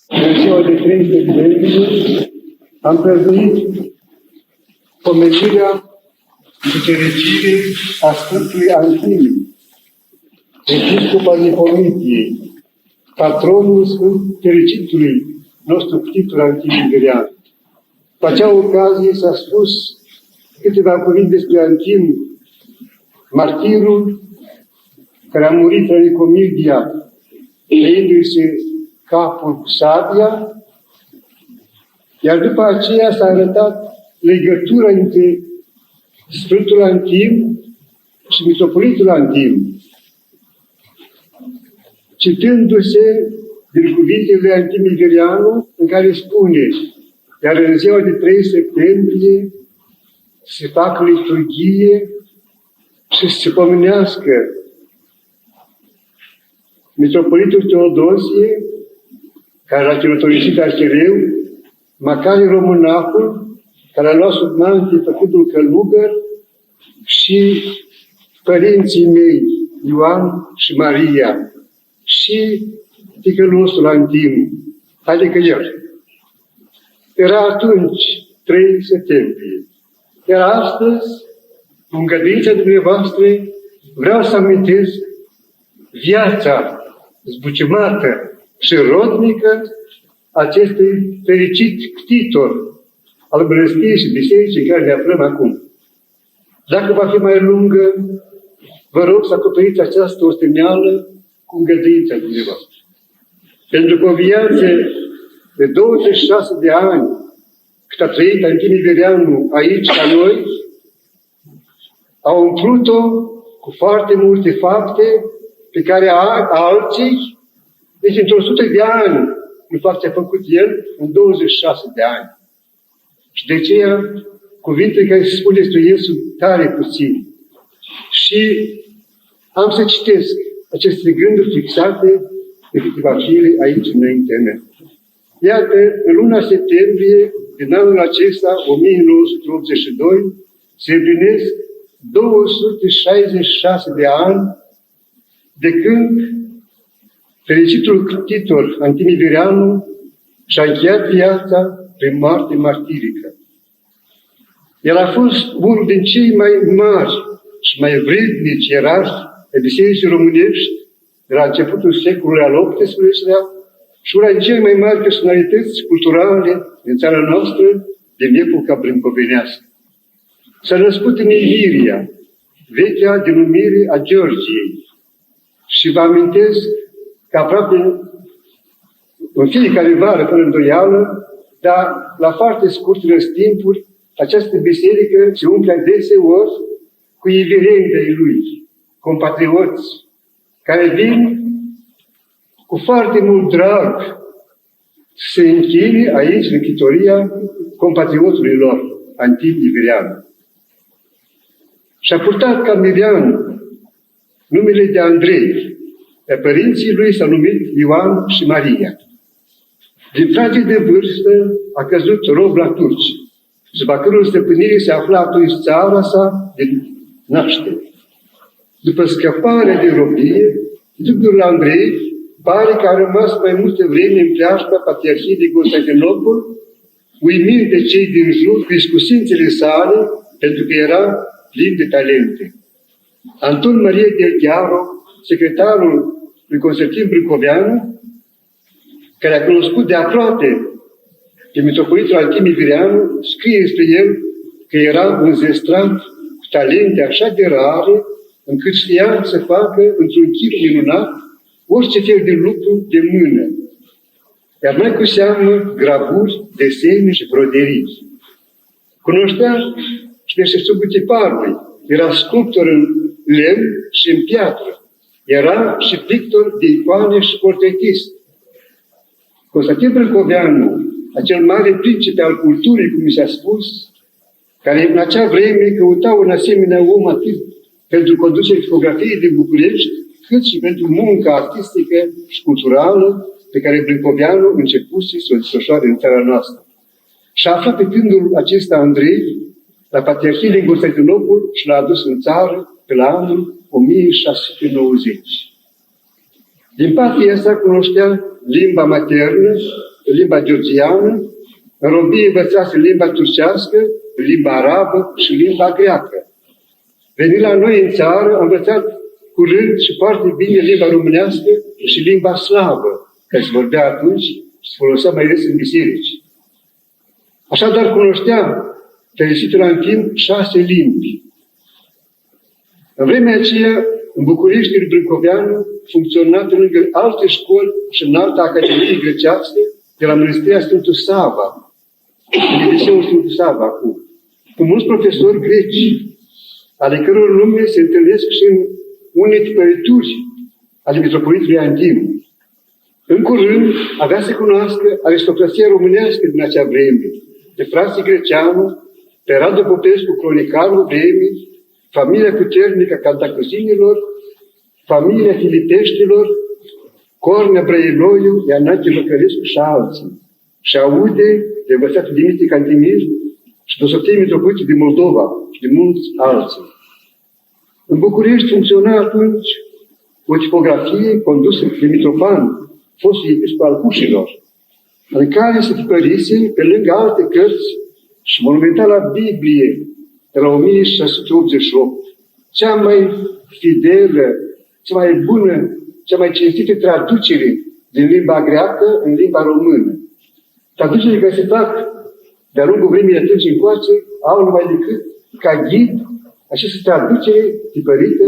În ziua de 3 septembrie am prăznuit pomenirea de fericire a Sfântului Antim, episcop al Nicomidiei, patronul Sfânt fericitului nostru Titul Antim Iverian. Cu acea ocazie s-a spus câteva cuvinte despre Antim, martirul care a murit la Nicomedia, tăindu-i capul cu sabia, iar după aceea s-a arătat legătura între Sfântul Antim și Mitropolitul Antim, citându-se din cuvintele lui Antim Iverianu, în care spune: iar în ziua de 3 septembrie se facă liturghie și se pomenească Mitropolitul Teodosie, care l-a călătorisit arhiereu, Macariu Românacul, care a luat sub mantie făcutul călugăr, și părinții mei, Ioan și Maria, și ticăl nostru Antim, adică el. Era atunci 3 septembrie. Iar astăzi, cu îngăduința dumneavoastră, vreau să amintesc viața zbuciumată și rodnică acestui fericit ctitor al Mănăstirii și Bisericii în care ne aflăm acum. Dacă va fi mai lungă, vă rog să acoperiți această osteneală cu îngăduința dumneavoastră. Pentru că o viață de 26 de ani, cât a trăit Antim Iverianu aici la noi, a umplut-o cu foarte multe fapte pe care alții, deci într-o 100 de ani, nu fac ce a făcut el în 26 de ani. Și de aceea, cuvintele care se spune despre el sunt tare puțini. Și am să citesc aceste gânduri fixate de câteva fire aici înaintea mea. Iată, în luna septembrie, din anul acesta, 1982, se împlinesc 266 de ani de când fericitul ctitor Antim Iverianu și-a încheiat viața prin moarte martirică. El a fost unul din cei mai mari și mai vrednici ierarhi ai Bisericii Românești de la începutul secolului al XVIII-lea și una din cele mai mari personalități culturale din țara noastră din epoca brâncovenească. S-a născut în Iviria, vechea denumire a Georgiei, și vă amintesc că aproape în fiecare vară, fără îndoială, dar la foarte scurte timpuri, această biserică se umple adeseori cu ivereni de lui, compatrioți, care vin cu foarte mult drag să se închine aici, în chitoria compatriotului lor, Antim Iverianu. Și-a purtat ca Mirian numele de Andrei, iar părinții lui s-au numit Ioan și Maria. Din frate de vârstă a căzut rob la turci, sub a căror stăpânire se afla atunci țara sa de naștere. După scăparea de robie, ducul Andrei pare că a rămas mai multe vreme în preajma Patriarhiei de Constantinopol, uimit de cei din jur cu iscusințele sale, pentru că era plin de talente. Anton Maria del Chiaro, secretarul lui Constantin Brâncoveanu, care a cunoscut de aproape pe Mitropolitul Antim Iverianu, scrie despre el că era înzestrat cu talente așa de rare, încât știa să facă într-un chip minunat orice fel de lucru de mână, iar mai cu seamă gravuri, desene și broderii. Cunoștea și meșteșugul tiparului, era sculptor în lemn și în piatră, era și pictor de icoane și portretist. Constantin Brâncoveanu, acel mare principe al culturii, cum mi s-a spus, care în acea vreme căuta un asemenea om atât pentru conducerea tipografiei din București, cât și pentru munca artistică și culturală pe care Brâncoveanu începuse să o desfășoare în țara noastră. Și a aflat pe tândul acesta Andrei la Patriarhie din Constantinopol și l-a adus în țară pe la anul 1690. Din partea asta cunoștea limba maternă, limba georgiană, în robie învățase limba turcească, limba arabă și limba greacă. Venind la noi în țară, a învățat curând și foarte bine limba românească și limba slavă, care se vorbea atunci și se folosea mai ales în biserici. Așadar cunoștea fericitul Antim 6 limbi. În vremea aceea, în București, în Brâncoveanu, funcționa pe lângă alte școli și în alta academie grecească, de la Mănăstirea Sfântul Sava, de liceul Sfântul Sava acum, cu mulți profesori greci, ale căror nume se întâlnesc și în unele tipărituri ale mitropolitului Antim. În curând, avea să cunoască aristocrația românească din acea vreme, pe frații Greceanu, pe Radu Popescu, cronicarul vremii, familia puternică a Cantacuzzinilor, familia Filipeștilor, Cornea Brăiloiu, Ianache Lăcărescu și alții. Și aude de învățatul Dimitrie Cantimir și dosotei mitropoliții din Moldova și de mulți alții. În București funcționa atunci o tipografie condusă de Mitrofan, fostul episcop al Hușilor, în care se tipărise, pe lângă alte cărți, și monumentala Biblie de la 1688, cea mai fidelă, cea mai bună, cea mai cinstită traducere din limba greacă în limba română. Traducerile care se fac de-a lungul vremii atunci încoace au numai decât ca ghid această traducere tipărită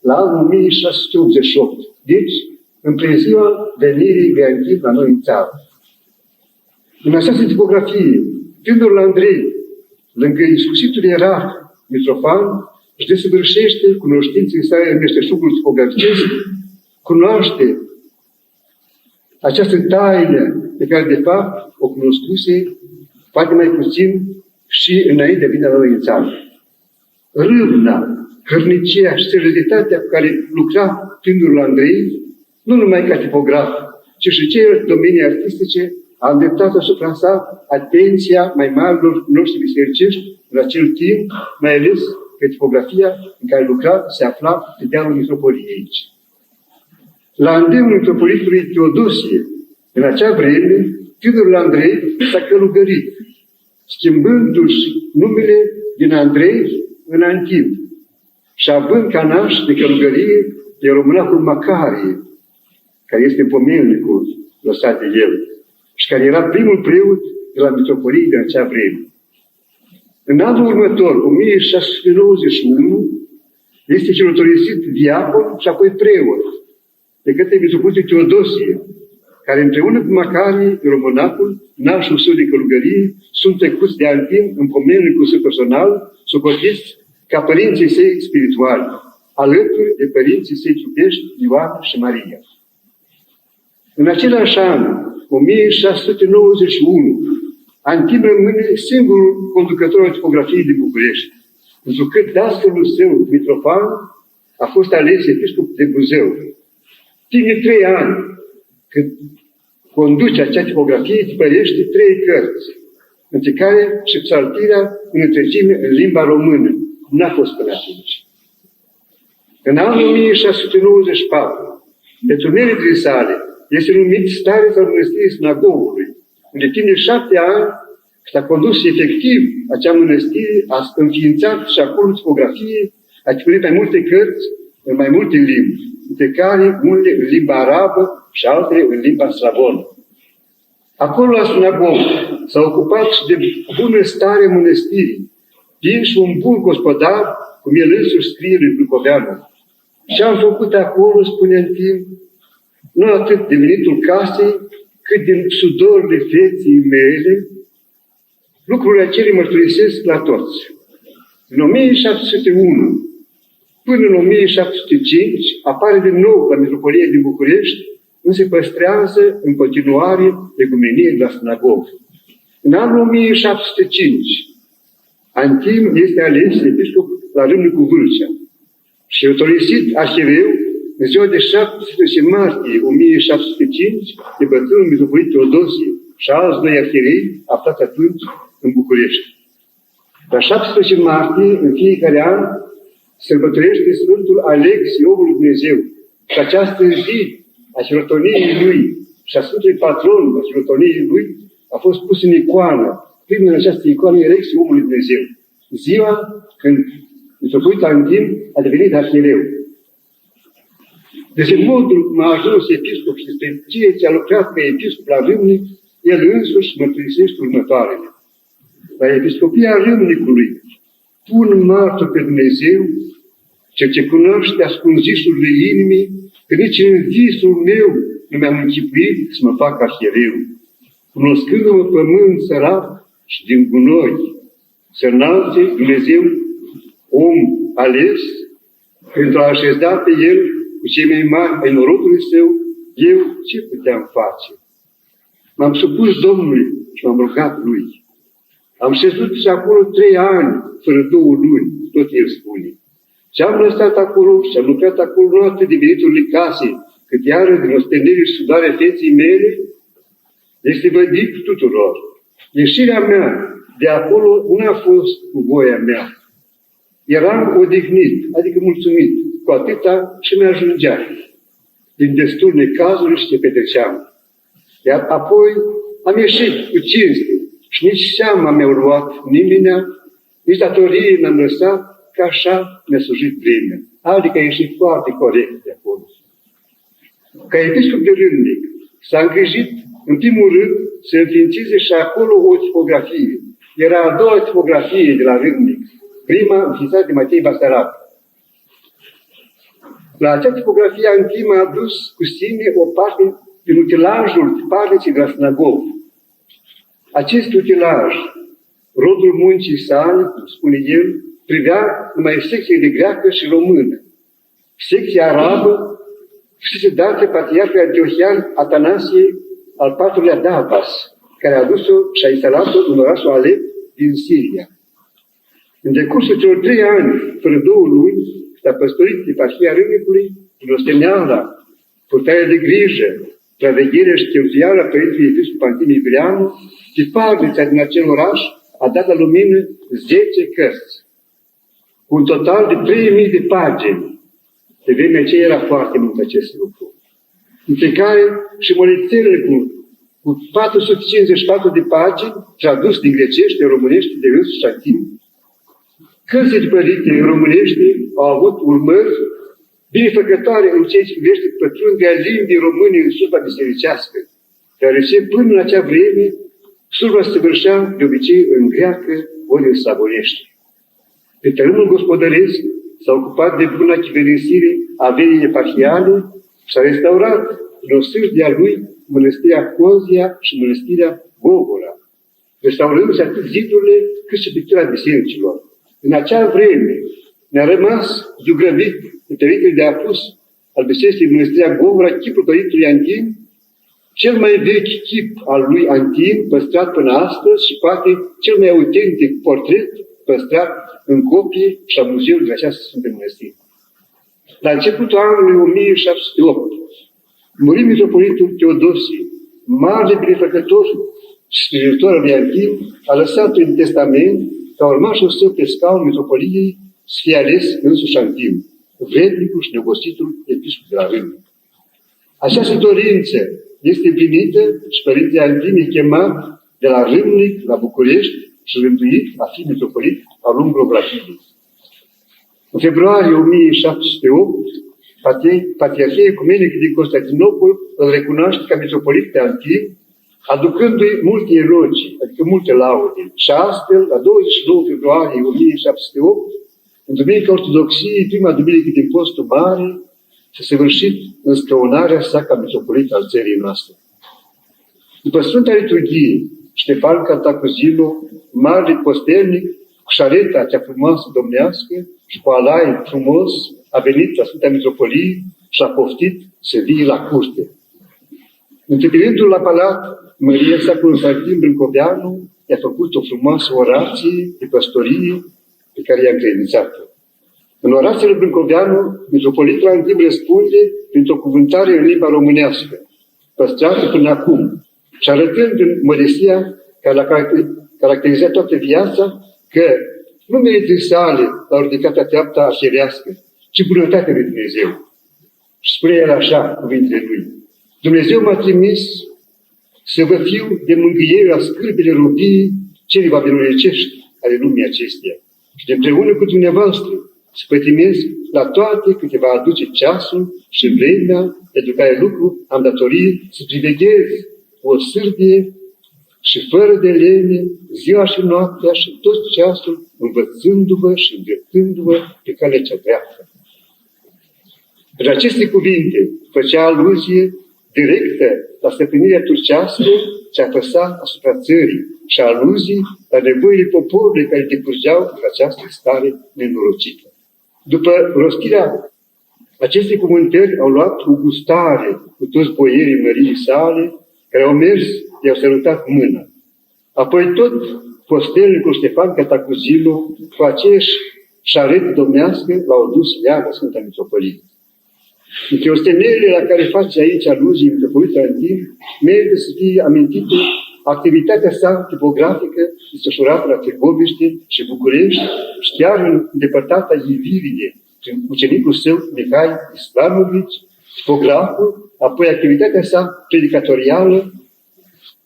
la anul 1688. Deci, în preziua venirii lui Antim la noi în țară. În această tipografie, tânărul Andrei, lângă iscusitul ierarh Mitrofan, își desăvârșește cunoștințele sale în meșteșugul tipograficesc, cunoaște această taină pe care, de fapt, o cunoscuse poate mai puțin și înainte de vine la noi în țară. Râvna, hărnicia și seriozitatea cu care lucra tânărul Andrei, nu numai ca tipograf, ci și celelalte domenii artistice, a îndreptat asupra sa atenția mai marilor noștri bisericești în acel timp, mai ales că tipografia în care lucra se afla pe dealul mitropoliei. La îndemnul mitropolitului Teodosie, în acea vreme, tânărul Andrei s-a călugărit, schimbându-și numele din Andrei în Antim și având ca naș de călugărie de românacul Macarie, care este pomelnicul lăsat de el și care era primul preot de la mitropolie de acea vreme. În anul următor, 1691, este călătorisit diacon și apoi preot de către mitropolitul Teodosie, care împreună cu Macarie, românacul, nașul său de călugărie, sunt trecuți de Antim în pomelnicul său personal, socotiți ca părinții săi spirituali, alături de părinții săi trupești, Ioan și Maria. În același an, 1691, Antim rămâne singurul conducător al tipografiei din București, întrucât dascălul său, Mitrofan, a fost ales episcop de Buzău. Timp de 3 ani, când conduce acea tipografie, tipărește 3 cărți, între care și psaltirea în întregime în limba română, cum n-a fost până atunci. În anul 1694, pentru meritele sale, este numit stareț al mănăstirii Snagogului, unde timp de 7 ani, când a condus efectiv acea mănăstire, a înființat și acolo tipografie, a tipărit mai multe cărți în mai multe limbi, între care unele în limba arabă și altele în limba slavonă. Acolo la Snagog s-a ocupat și de bună stare mănăstirii, fiind și un bun gospodar, cum el însuși scrie lui Brâncoveanu. Ce am făcut acolo, spune în timp, nu atât de venitul casei, cât din sudorile feții mele, lucrurile acelea mărturisesc la toți. În 1701 până în 1705 apare din nou la mitropolia din București, însă se păstrează în continuare egumenie de la Snagog. În anul 1705, Antim este ales episcop la Râmnicu Vâlcea și autorisit arhiereu în ziua de 17 martie 1705 de bătrânul mitropolit Teodosie și alți 2 arhierei aflați atunci în București. La 17 martie, în fiecare an, sărbătorește Sfântul Alexie, omul lui Dumnezeu, și această zi a călătoriei lui și a Sfântului Patron, a filotoniei lui, a fost pus în icoană. Primul în această icoană Erexii omului Dumnezeu. Ziua când Mitropolit Antim a devenit arhiereu. Deci, în modul cum a ajuns episcop și despre ceea ce a lucrat pe episcop la Râmnic, el însuși mărturisește următoarele. La episcopia Râmnicului pun martor pe Dumnezeu, cel ce cunoaște ascunzisurile inimii, că nici în visul meu nu mi-am închipuit să mă fac arhiereu, cunoscându-mă pământ sărac și din gunoi, să înalțe Dumnezeu om ales, pentru a așeza pe el cu cei mai mari ai norodului său, eu ce puteam face? M-am supus Domnului și m-am rugat lui. Am șezut și acolo 3 ani, fără 2 luni, tot el spune. Și am lăsat acolo și am lucrat acolo nu atât de veniturile casei, cât iară din ostenire și sudarea feței mele, este vădit tuturor. Ieșirea mea de acolo nu a fost cu voia mea. Eram odihnit, adică mulțumit, cu atâta și mi-ajungea. Din destul necazuri și ce petreceam. Iar apoi am ieșit cu cinste și nici seama mi-au luat nimenea, nici datorie n-am lăsat, că așa mi-a slujit vremea. Adică a ieșit foarte corect de acolo. Ca episcop de Râmnic s-a îngrijit, în primul rând, să înființeze și acolo o tipografie. Era a doua tipografie de la Râmnic. Prima înființată de Matei Basarab. La acea tipografie Antim a adus cu sine o parte din utilajul tiparnicii de la sinagogă. Acest utilaj, rodul muncii sale, cum spune el, privea numai secție de greacă și română. Secția arabă fusese dată patriarhului Antiohian Atanasie al IV-lea Dabas, care a adus-o și a instalat-o în orașul Alep din Siria. În decursul celor 3 ani, fără 2 luni, s-a păstorit eparhia Râmnicului din osteneala, purtarea de grijă, pravegherea și cheltuiala părintului episcop Antim Ibrianu, tiparnița din acel oraș a dat la lumină 10 cărți, cu un total de 3.000 de pagini. De vremea aceea era foarte mult acest lucru. Între care și molițelele cu 454 de pagini, tradus din grecește în românește de însuși Antim. Cărțile tipărite în românește au avut urmări binefăcătoare în ceea ce privește pătrunderea limbii române în slujba bisericească, deoarece până în acea vreme slujba se săvârșea de obicei în greacă ori în slavonește. Pe tărâmul gospodăresc s-a ocupat de buna chiverisire a verii eparhiale și a restaurat în osârdia lui mănăstirea Cozia și mănăstirea Gogora, restaurându-se atât zidurile cât și pictura bisericilor. În acea vreme ne-a rămas zugrăvit de peretele de apus al bisericii mănăstirea Gogora chipul părintului Antim, cel mai vechi chip al lui Antim, păstrat până astăzi și poate cel mai autentic portret păstrat în copie și la muzeul de această Sfântă Mănăstire. La începutul anului 1708, muri mitropolitul Teodosie, mare binefăcător și sprijinitor al lui Antim, a lăsat în testament ca urmașul său pe scaun mitropoliei să fie ales însuși Antim, vrednicul și neobositul episcop de la Râmnic. Această dorință este împlinită și părintele Antim e chemat de la Râmnic la București și rânduit a fi mitropolit al Umbro-Brahilei. În februarie 1708, Patriarhia Ecumenică din Constantinopol îl recunoaște ca mitropolit pe Antim, aducându-i multe elogii, adică multe laude. Și astfel, la 22 februarie 1708, în Duminica Ortodoxiei, prima duminică din Postul Mare, s-a săvârșit înscăunarea sa ca mitropolit al țării noastre. După Sfânta Liturghie, Ștefan Cantacuzino, mare postelnic, cu șareta cea frumoasă domnească și cu alai frumos, a venit la Sfânta Mitropolie și a poftit să vie la curte. Întâlnindu-l la palat, Maria sa Constantin Brâncoveanu i-a făcut o frumoasă orație de păstorie pe care i-a încredințat-o. În orațiile Brâncoveanu, mitropolitul Antim răspunde printr-o cuvântare în limba românească, păstrată până acum, și arătând în modestia care l-a caracterizat toată viața, că nu meritul sale l-au ridicat la treapta așerească, ci bunătatea lui Dumnezeu. Și spune el așa cuvintele lui: Dumnezeu m-a trimis să vă fiu de mângâiere la scârbile robiei celei babilonicești ale lumii acesteia și de împreună cu dumneavoastră să pătimesc la toate câte va aduce ceasul și vremea, pentru care lucru am datorie să priveghez o sârbie și fără de lene, ziua și noaptea și tot ceasul, învățându-vă și îndreptându-vă pe calea cea dreaptă. În aceste cuvinte făcea aluzie directă la stăpânirea turcească ce apăsa asupra țării și aluzii la nevoile poporului care decurgeau în această stare nenorocită. După rostirea acestei cuvântări au luat cu gustare cu toți boierii măriei sale, care au mers, i-au sărutat mâna. Apoi tot postelnicul Ștefan Catacuzilu, cu aceeași șaretă domnească, l-au dus ea la Sfânta Mitropolie. Între ostenerile la care face aici aluzii Mitropolitul Antin, merită să fie amintită activitatea sa tipografică desfășurată la Târgoviște și București și chiar în îndepărtata Iviride, prin ucenicul său, Mihai Islamovici, tipograful, apoi activitatea sa predicatorială,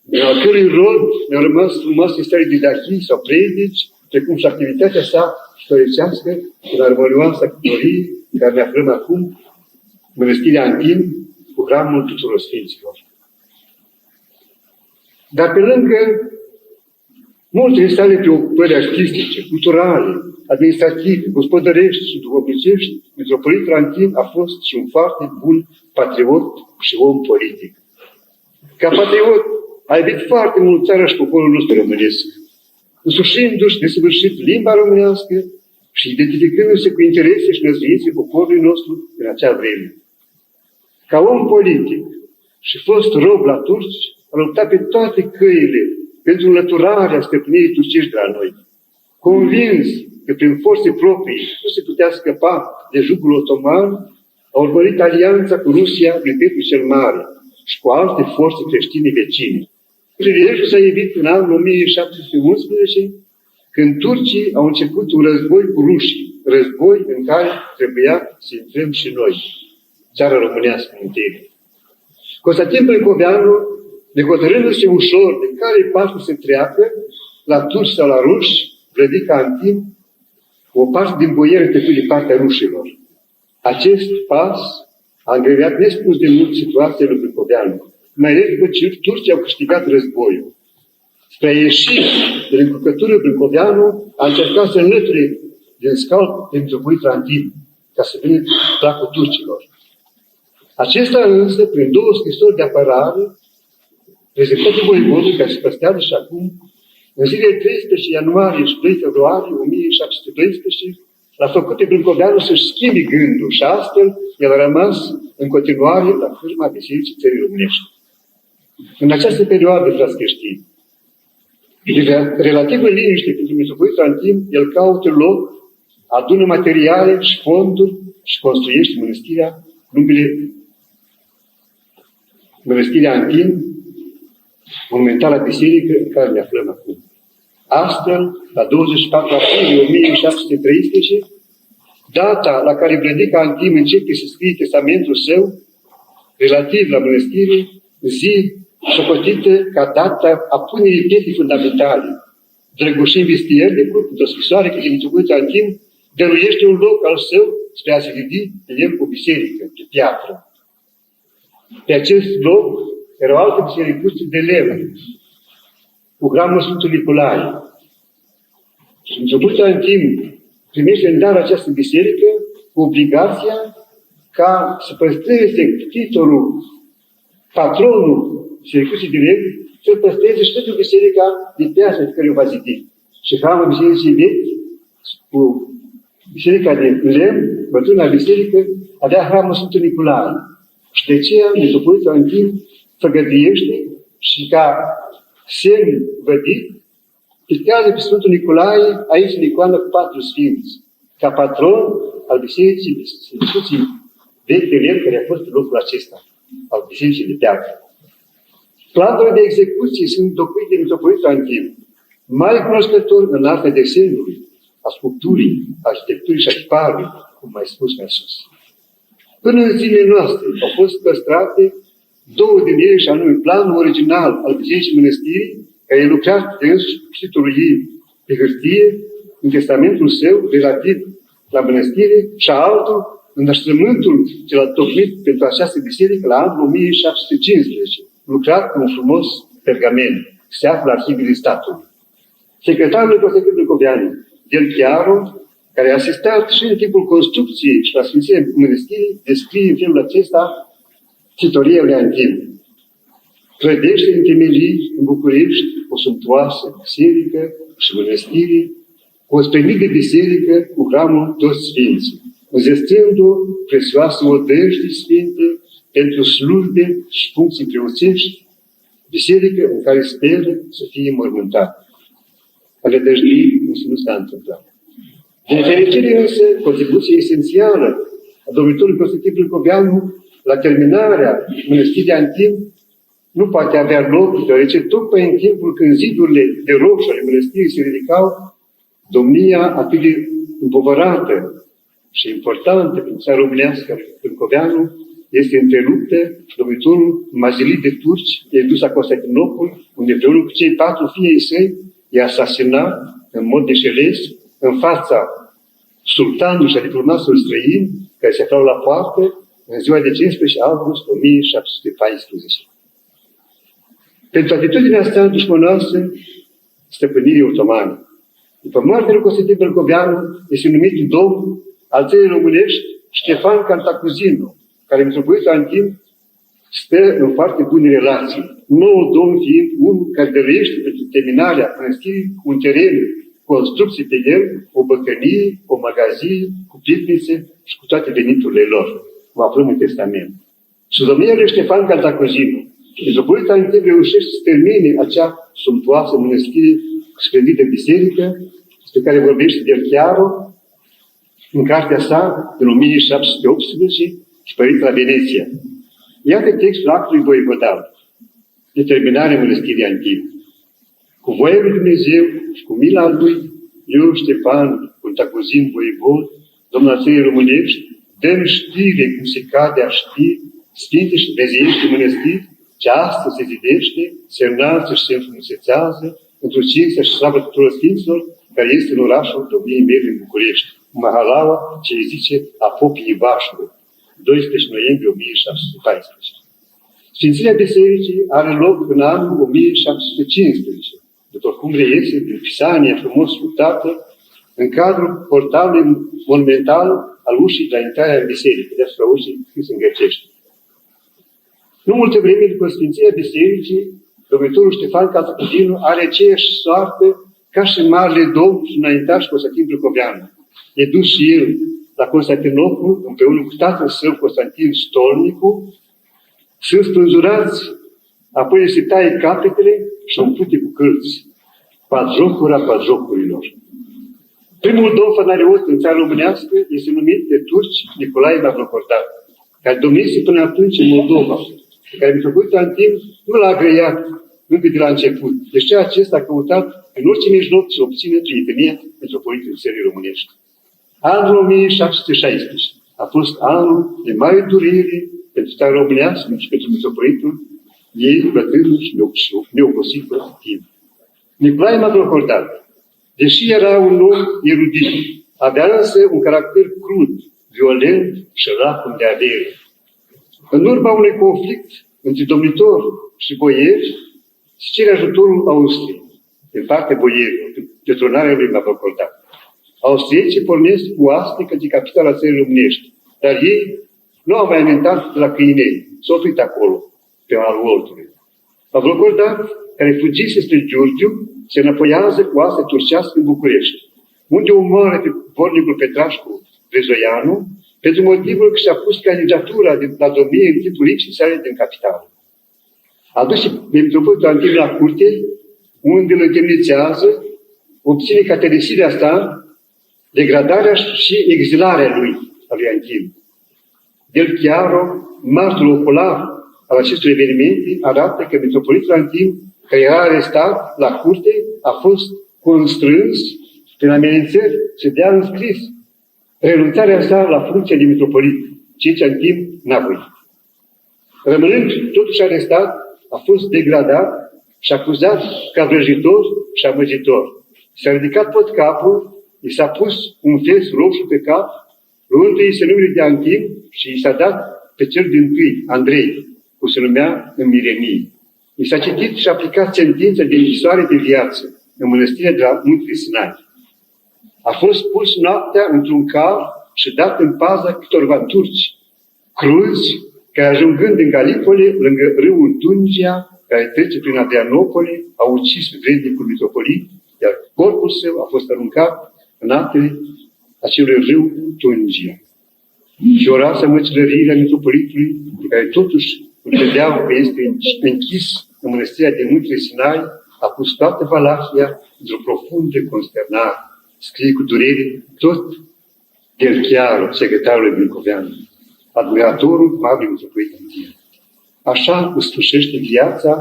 în al cărui rod ne-au rămas frumoase stări didachii sau predici, precum și activitatea sa istoricească în armonioasa cătorie, care ne aflăm acum, Mănăstirea Antin, cu hramul tuturor Sfinților. Dar pe lângă multe sale preocupări artistice, culturale, administrative, gospodărești și duhovnicești, Mitropolitul Antin a fost și un foarte bun patriot și om politic. Ca patriot, a iubit foarte mult țara și poporul nostru românesc, însușindu-și desăvârșit limba românească și identificându-se cu interese și năzduințe poporului nostru în acea vreme. Ca om politic și fost rob la turci, a luptat pe toate căile pentru înlăturarea stăpânirii turcești de la noi. Convins că prin forțe proprii nu se putea scăpa de jugul otoman, a urmărit alianța cu Rusia lui Petru cel Mare și cu alte forțe creștine vecine. Prilejul s-a evit în anul 1711, când turcii au început un război cu rușii, război în care trebuia să intrăm și noi, țara românească întâi. Constantin Brâncoveanu, necotărându-se ușor de care parte se treacă, la turci sau la ruși, Vlădica Antin, o parte din boieri trecut de partea rușilor. Acest pas a îngreunat nespus de mult situația lui Brâncoveanu, mai ales după ce turcii au câștigat războiul. Spre a ieși de încurcătură, Brâncoveanu a încercat să înlăture din scaun de Mitropolitul Antin, ca să vină placul turcilor. Acesta însă, prin două scrisori de apărare, prezentate voivodului, care se păstrează și acum, în zilele 13 ianuarie și 2 februarie 1712, l-a făcut pe Brâncoveanu să-și schimbi gândul și astfel el a rămas în continuare la cârma Bisericii Țării Românești. În această perioadă, frați creștini, de relativă liniște pentru Mitropolitul Antin, el caută loc, adună materiale și fonduri și construiește mănăstirea, numele Mănăstirea Antin, monumentala biserică în care ne aflăm acum. Astfel, la 24 aprilie 1713, data la care Vlădica Antin începe să scrie testamentul său, relativ la mănăstire, zi socotită ca data a punerii pieții fundamentale. Drăgușin Vistier de Curt, într-o scrisoare către Mitropolitul Antin, dăruiește un loc al său spre a se ridi pe el o biserică de piatră. Pe acest loc era o altă bisericuță de lemn, cu hramul Sfântului Nicolae. Și Mitropolitul Antin primește în dar această biserică cu obligația ca să păstreze titlul, patronul bisericuții de lemn, să-l păstreze și pentru biserica de piatră pe care o va zidi. Și hramul bisericii vechi, cu biserica de lemn, bătrâna biserică, avea hramul Sfântului Nicolae. Și de aceea, Mitropolitul Antin făgăduiește și ca semn vădit, pictează pe Sfântul Nicolae aici în icoană cu 4 sfinți, ca patron al bisericii vechi de lemn care a fost în locul acesta, al bisericii de piatră. Planurile de execuție sunt docuite de Mitropolitul Antin, mare cunoscător în arta desenului, a sculpturii, arhitecturii și a tiparului, cum mai spus mai sus. Până în zilele noastre au fost păstrate două din ele, și anume planul original al bisericii mănăstirii, care e lucrat de însuși scriitorul ei pe hârtie, în testamentul său relativ la mănăstire, și altul în așezământul ce l-a tocmit pentru această biserică la anul 1715, lucrat cu un frumos pergament, se află la arhivele statului. Secretarul Constantin Brâncoveanu, Del Chiaro, care a asistat și în timpul construcției și la sfințirea mănăstirii, descrie în felul acesta citoria Leantin. Clădește în temelii, în București, o sumptuoasă biserică și mănăstire, cu o splendidă biserică cu hramul toți sfinții, înzestrându-o prețioasă odăjde sfinte pentru slujbe și funcții preoțești, biserică în care speră să fie înmormântat. A nădăjdui nu s-a întâmplat. Din fericire însă, contribuția esențială a domnitorului Constantin Brâncoveanu la terminarea mănăstirii Antin nu poate avea loc, deoarece tocmai în timpul când zidurile de roșu ale mănăstirii se ridicau, domnia atât de împovărată și importantă pentru țara românească Brâncoveanu este întreruptă și domnitorul mazilit de turci e dus la Constantinopol, unde împreună cu cei 4 fii săi i-a asasinat în mod deșeles în fața sultanului și a diplomaților străini care se aflau la poartă în ziua de 15 august 1714. Pentru atitudinea asta dușmănoasă stăpânirii otomane. După moartea lui Constantin Brâncoveanu este numit domn al țării românești Ștefan Cantacuzino, care metropolitul Antin stă în foarte bune relații. Nou domn fiind unul care dăruiește pentru terminarea mănăstirii un teren, construcții pe el, o băcănie, o magazie, cu pivnițe și cu toate veniturile lor. Vă aflăm în testament. Sub domnia lui Ștefan Cantacuzino, metropolitul Antin reușește să termine acea sumptuoasă mănăstire cu splendidă biserică, despre care vorbește Del Chiaro în cartea sa din 1718 și părită la Veneția. Iată textul actului voivodal de terminare mănăstirii Antin. Cu voia lui Dumnezeu și cu mila lui, eu, Ștefan Cantacuzin, voivod, domn al țării românești, dăm știre cum se cade a ști, sfinte și dumnezeiește mănăstiri, ce astăzi se zidește, se înalță și se înfrumusețează, într-o cinstă și slavă tuturor sfinților, care este în orașul domniei mele în București, Mahalaua, ce îi zice Apopii Ivașului, 12 noiembrie 1714. Sfințirea bisericii are loc în anul 1715, după cum reiese din Pisania frumos sculptată, în cadrul portalului monumental al ușii de la intrarea în biserică, deasupra ușii scris în grecește. Nu multă vreme după sfințirea bisericii, domnitorul Ștefan Cantacuzino are aceeași soartă ca și marele domn și înaintaș Constantin Brâncoveanu. E dus și el la Constantinopol, împreună cu tatăl său Constantin Stolnicu, sunt spânzurați, apoi se taie capetele și umplute cu cârți. Batjocura batjocurilor. Primul domn fanariot în țara românească este numit de turci Nicolae Mavrocordat, care domnise până atunci în Moldova, pe care metropolitul Antin nu l-a agreiat încă de la început. Deci acesta a căutat în orice mijloc să obțină prietenia metropolitului țării românești. Anul 1716 a fost anul de mare durere pentru țara românească și pentru metropolitul ei, bătrânul și neobosit timp. Nicolae Mavrocordat, deși era un om erudit, avea însă un caracter crud, violent și lacom de avere. În urma unui conflict între domnitor și boieri, se cere ajutorul Austriei, din partea boierilor, de tronarea lui Mavrocordat. Austriecii pornesc cu oaste către capitala țării românești, dar ei nu au mai inventat de la Câinei, s-au oprit acolo, pe malul Oltului. Mavrocordat, care fugise spre Giurgiu, se înapoiază cu oaste turcească în București, unde omoară pe vornicul Petrașcu Rezoianu, pentru motivul că și-a pus candidatura la domnie în timpul lipsii sale din capitală. A dus și metropolitul Antin la curte, unde îl întemnițează, obține ca teresirea sa, degradarea și exilarea lui, a lui Antin. Del Chiaro, martorul ocular al acestor evenimente, arată că metropolitul Antin, care era arestat la curte, a fost constrâns prin amenințări să dea în scris renunțarea sa la funcția de metropolit, ceea ce Antin n-a voit. Rămânând totuși arestat, a fost degradat și acuzat ca vrăjitor și amăgitor. S-a ridicat tot capul, i s-a pus un fes roșu pe cap, luându-i se numele de Antim și i s-a dat pe cel dintâi, Andrei, cum se numea în Mirenie. I s-a citit și aplicat sentința de închisoare de viață în mănăstirea de la Muntele Sinai. A fost pus noaptea într-un car și dat în paza câtorva turci cruzi, care ajungând în Galipole, lângă râul Tungia, care trece prin Adrianopole, au ucis vrednicul mitropolit, iar corpul său a fost aruncat în apele acelui râu Tungia. Și o rasă măcelărirea mitropolitului, pe care totuși îl vedeau că este închis în mănăstirea de Muntele Sinai, a pus toată Valahia într-o profundă consternare. Scrie cu durere tot Delchiarul, secretarul Vincoveanu, admiratorul Marele Mitropolit Antim. Așa își sfârșește viața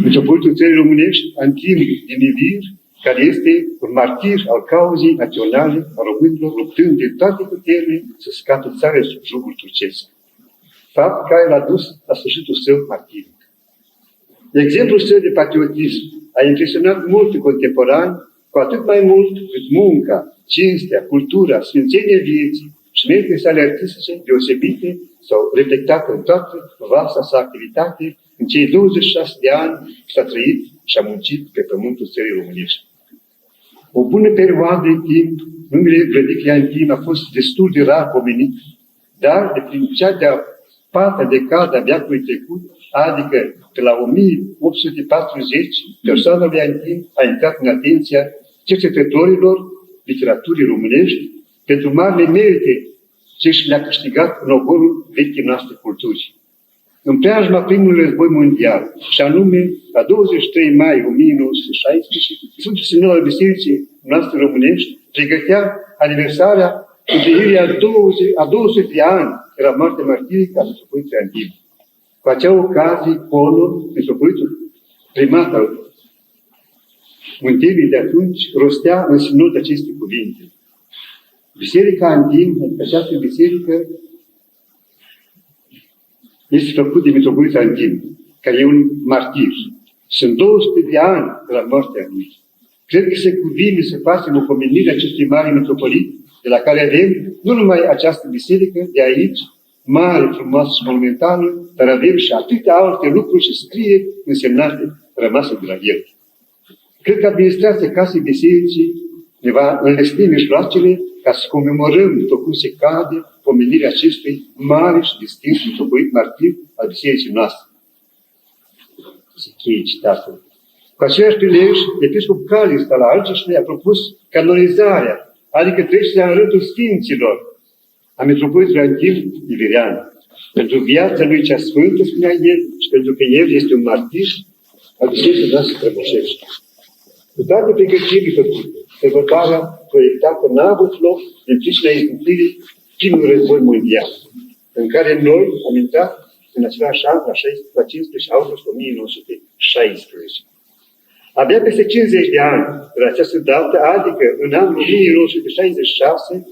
mitropolitul țării românești, Antim din Ivir, care este un martir al cauzei naționale a românilor, luptând de toate puterile să scape țara sub jugul turcesc. Fapt care l-a dus la sfârșitul său martiric. Exemplul său de patriotism a impresionat mult contemporani, cu atât mai mult cât munca, cinstea, cultura, sfințenia vieții și meritele sale artistice deosebite s-au reflectat în toată vasta sa activitate în cei 26 de ani s-a trăit și a muncit pe pământul țării românești. O bună perioadă de timp, numele Vladicii Antim a fost destul de rar pomenit, dar de prin cea de-a patra decadă a veacului trecut, adică pe la 1840, persoana lui Antim a intrat în atenția cercetătorilor literaturii românești pentru marile merite ce și le-a câștigat în ogorul vechii noastre culturi. În preajma primului război mondial, și anume la 23 mai 1916, Sfântul Sinod al Bisericii noastre românești pregătea aniversarea împlinirii a 200 de ani de la moartea martirică a Mitropolitului Antim. Cu acea ocazie, Conul, mitropolitul primat al Munteniei de atunci, rostea în sinod aceste cuvinte. Biserica Antim, această biserică, este făcut de Mitropolitul Antim, care e un martir. Sunt 200 de ani de la moartea lui. Cred că se cuvine să facem o pomenire acestui mare mitropolit, de la care avem nu numai această biserică de aici, mare, frumoasă și monumentală, dar avem și atâtea alte lucruri și scrieri însemnate rămase de la el. Cred că administrația Casei Bisericii ne va înlesni mijloacele ca să comemorăm, după cum se cade, pomenirea acestui mare și distins mitropolit martir al bisericii noastre. Se cheie citatul. Cu același prilej, episcopul Calista la Algeșului a propus canonizarea, adică trecerea în rândul sfinților a mitropolitului Antim Iverian. Pentru viața lui cea sfântă, spunea el, și pentru că el este un martir al bisericii noastre strămoșești. Cu toate pregătirile făcute, sărbătoarea proiectată n-a avut loc din pricina izbucnirii primului război mondial, în care noi am intrat în același an, la 15 august 1916. Abia peste 50 de ani de la această dată, adică în anul 1966,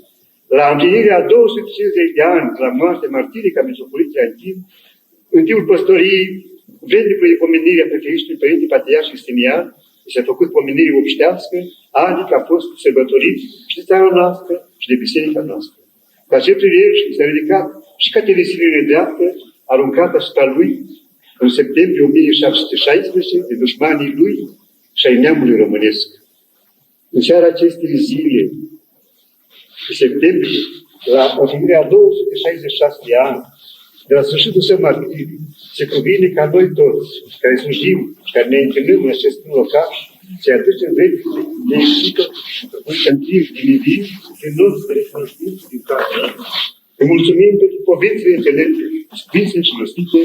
la împlinirea a 250 de ani de la moartea martirică a Mitropolitului Antim, în timpul păstoriei vrednicului de pomenire a Prefericitului Părinte Patriarh Justinian, s-a făcut pomenire obștească, adică a fost sărbătorit și de țara noastră și de biserica noastră. Cu acel prilej s-a ridicat și caterisire dreaptă, aruncată asupra lui în septembrie 1716 de dușmanii lui și ai neamului românesc. În seara acestei zile, de septembrie, la împlinirea a 266 de ani, de la sfârșitul său martiric, se cuvine ca noi toți, care slujim și care ne întâlnim în acest locaș, să-i aducem vrednicului de ieșită, Mitropolitul Antim din Ivir, prin noi de recunoștință din casă. Îi mulțumim pentru povețile înțelepte, scrise și rostite,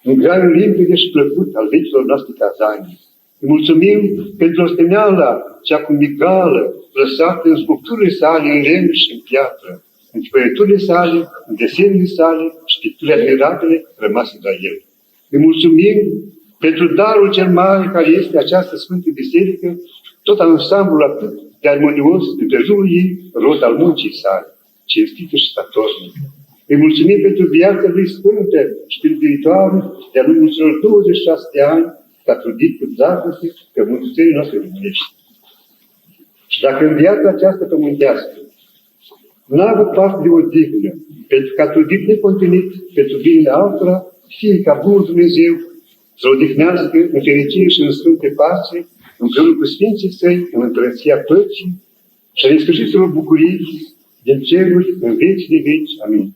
în graiul limpede și plăcut al vechilor noastre cazanii. Îi mulțumim pentru osteneala cea cu migală, lăsată în sculpturile sale în lemn și în piatră, în tipăriturile sale, în desenile sale și picturile admirabile rămase de la el. Îi mulțumim pentru darul cel mare care este această Sfântă Biserică, tot ansamblul atât de armonios de jurul ei, rod al muncii sale, cinstită și statornică. Îi mulțumim pentru viața lui sfântă și pentru viitoare, de-a lungul celor 26 de ani, s-a trudit cu dragoste că mântuirii noastre românești. Și dacă în viața aceasta pământească n-a avut parte de odihnă, pentru că a trudit necontenit pentru binele altora, fie ca bunul Dumnezeu să odihnească în fericire și în sfântă pace, împreună cu Sfinții Săi, în împărăția păcii și în sfârșitul bucurii din ceruri în veci de veci. Amin.